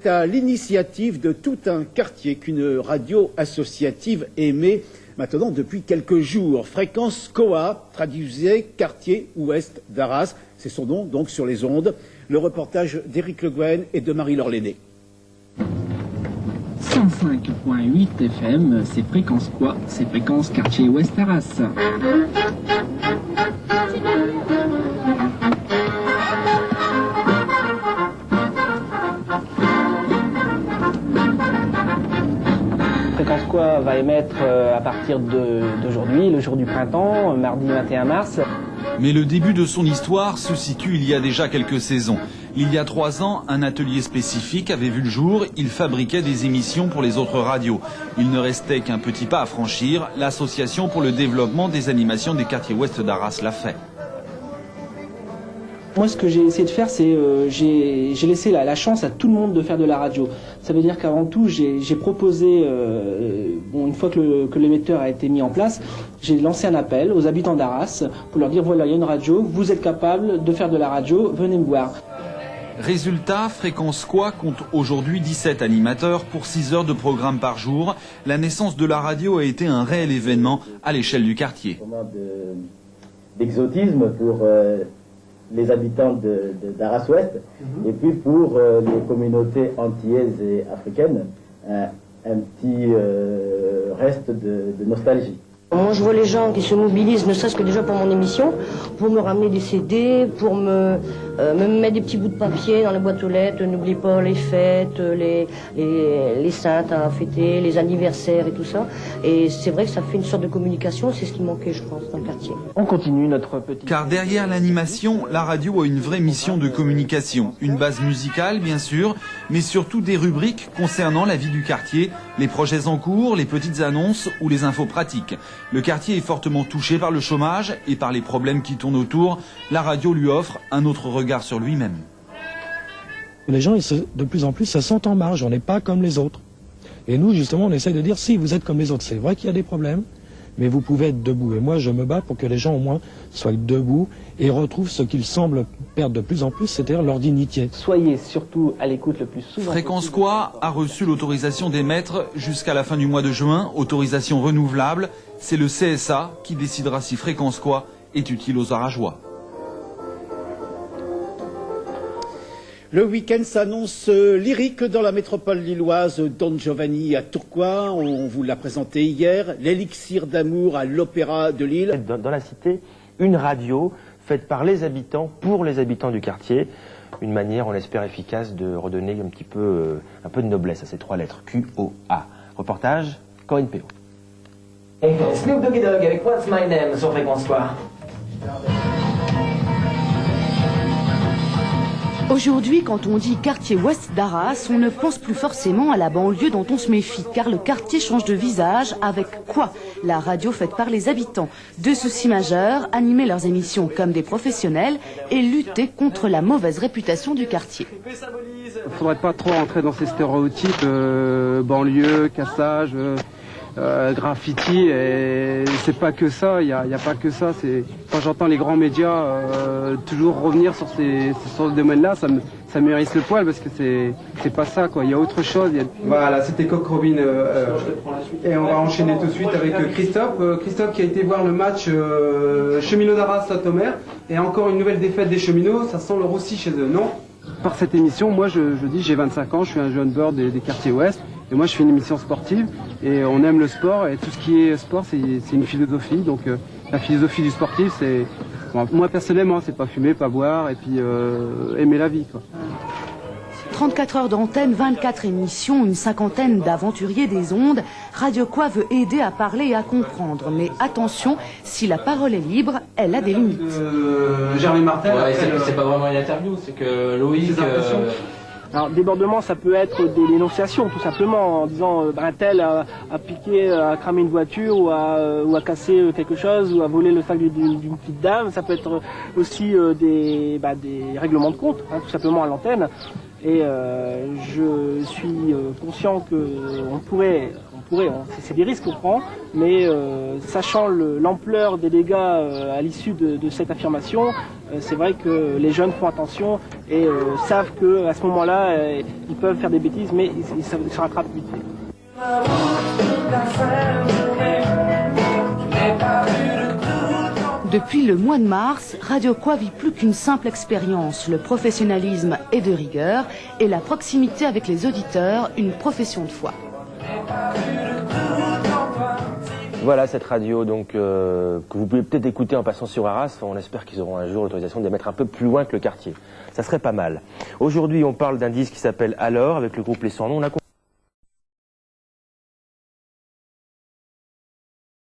À l'initiative de tout un quartier qu'une radio associative émet maintenant depuis quelques jours. Fréquence Koa, traduisait quartier ouest d'Arras. C'est son nom, donc, sur les ondes. Le reportage d'Éric Le Guen et de Marie-Laure Lenné. 105.8 FM, c'est Fréquence quoi? C'est Fréquence quartier ouest d'Arras. Fréquence quoi va émettre à partir d'aujourd'hui, le jour du printemps, mardi 21 mars. Mais le début de son histoire se situe il y a déjà quelques saisons. Il y a 3 ans, un atelier spécifique avait vu le jour. Il fabriquait des émissions pour les autres radios. Il ne restait qu'un petit pas à franchir. L'Association pour le développement des animations des quartiers ouest d'Arras l'a fait. Moi, ce que j'ai essayé de faire, c'est j'ai laissé la chance à tout le monde de faire de la radio. Ça veut dire qu'avant tout, j'ai proposé, une fois que l'émetteur a été mis en place, j'ai lancé un appel aux habitants d'Arras pour leur dire, voilà, il y a une radio, vous êtes capables de faire de la radio, venez me voir. Résultat, Fréquence quoi compte aujourd'hui 17 animateurs pour 6 heures de programme par jour. La naissance de la radio a été un réel événement à l'échelle du quartier. D'exotisme pour les habitants d'Arras-Ouest et puis pour les communautés antillaises et africaines, un petit reste de nostalgie. Moi, je vois les gens qui se mobilisent, ne serait-ce que déjà pour mon émission, pour me ramener des CD, pour me mettre des petits bouts de papier dans les boîtes aux lettres. N'oublie pas les fêtes, les saintes à fêter, les anniversaires et tout ça. Et c'est vrai que ça fait une sorte de communication, c'est ce qui manquait, je pense, dans le quartier. On continue notre petit... Car derrière l'animation, la radio a une vraie mission de communication. Une base musicale, bien sûr, mais surtout des rubriques concernant la vie du quartier, les projets en cours, les petites annonces ou les infos pratiques. Le quartier est fortement touché par le chômage et par les problèmes qui tournent autour. La radio lui offre un autre regard sur lui-même. Les gens, de plus en plus, se sentent en marge. On n'est pas comme les autres. Et nous, justement, on essaye de dire, si, vous êtes comme les autres. C'est vrai qu'il y a des problèmes, mais vous pouvez être debout. Et moi, je me bats pour que les gens, au moins, soient debout et retrouvent ce qu'ils semblent perdre de plus en plus, c'est-à-dire leur dignité. Soyez surtout à l'écoute le plus souvent. Fréquence quoi a reçu l'autorisation d'émettre jusqu'à la fin du mois de juin, autorisation renouvelable. C'est le CSA qui décidera si Fréquence quoi est utile aux Arageois. Le week-end s'annonce lyrique dans la métropole lilloise. Don Giovanni à Tourcoing, on vous l'a présenté hier. L'élixir d'amour à l'Opéra de Lille. Dans la cité, une radio faite par les habitants, pour les habitants du quartier. Une manière, on l'espère, efficace de redonner un peu de noblesse à ces 3 lettres. Q-O-A. Reportage, Corinne Péo. Snoop Doggy Dogg avec What's My Name sur Fréquence quoi. Aujourd'hui, quand on dit quartier ouest d'Arras, on ne pense plus forcément à la banlieue dont on se méfie, car le quartier change de visage avec quoi? La radio faite par les habitants. 2 soucis majeurs, animer leurs émissions comme des professionnels et lutter contre la mauvaise réputation du quartier. Il ne faudrait pas trop entrer dans ces stéréotypes, banlieue, cassage, graffiti, et c'est pas que ça, il y a pas que ça. Quand j'entends les grands médias toujours revenir sur ce domaine-là, ça me hérisse le poil parce que c'est pas ça, quoi. Il y a autre chose. Voilà, c'était Coq Robin et on va enchaîner tout de suite avec Christophe qui a été voir le match Cheminots d'Arras Saint-Omer, et encore une nouvelle défaite des Cheminots. Ça sent le roussi chez eux, non? Par cette émission, moi je dis, j'ai 25 ans, je suis un jeune beurre des quartiers ouest. Et moi, je fais une émission sportive et on aime le sport, et tout ce qui est sport, c'est une philosophie. Donc, la philosophie du sportif, c'est, moi personnellement, c'est pas fumer, pas boire, et puis aimer la vie, quoi. 34 heures d'antenne, 24 émissions, une cinquantaine d'aventuriers des ondes. Radio Quoi veut aider à parler et à comprendre. Mais attention, si la parole est libre, elle a des limites. Germain Martel. Ouais, c'est pas vraiment une interview, c'est que Loïc. Alors, débordement, ça peut être des dénonciations, tout simplement, en disant un tel a piqué, a cramé une voiture, ou a cassé quelque chose, ou a volé le sac d'une petite dame. Ça peut être aussi des règlements de compte, tout simplement à l'antenne. Et je suis conscient que c'est des risques qu'on prend, mais sachant l'ampleur des dégâts à l'issue de cette affirmation, c'est vrai que les jeunes font attention et savent qu'à ce moment-là, ils peuvent faire des bêtises, mais ils se rattrapent vite fait. Depuis le mois de mars, Radio Quoi vit plus qu'une simple expérience. Le professionnalisme est de rigueur et la proximité avec les auditeurs, une profession de foi. Voilà cette radio donc que vous pouvez peut-être écouter en passant sur Arras. On espère qu'ils auront un jour l'autorisation de les mettre un peu plus loin que le quartier. Ça serait pas mal. Aujourd'hui, on parle d'un disque qui s'appelle Alors avec le groupe Les Sans Noms.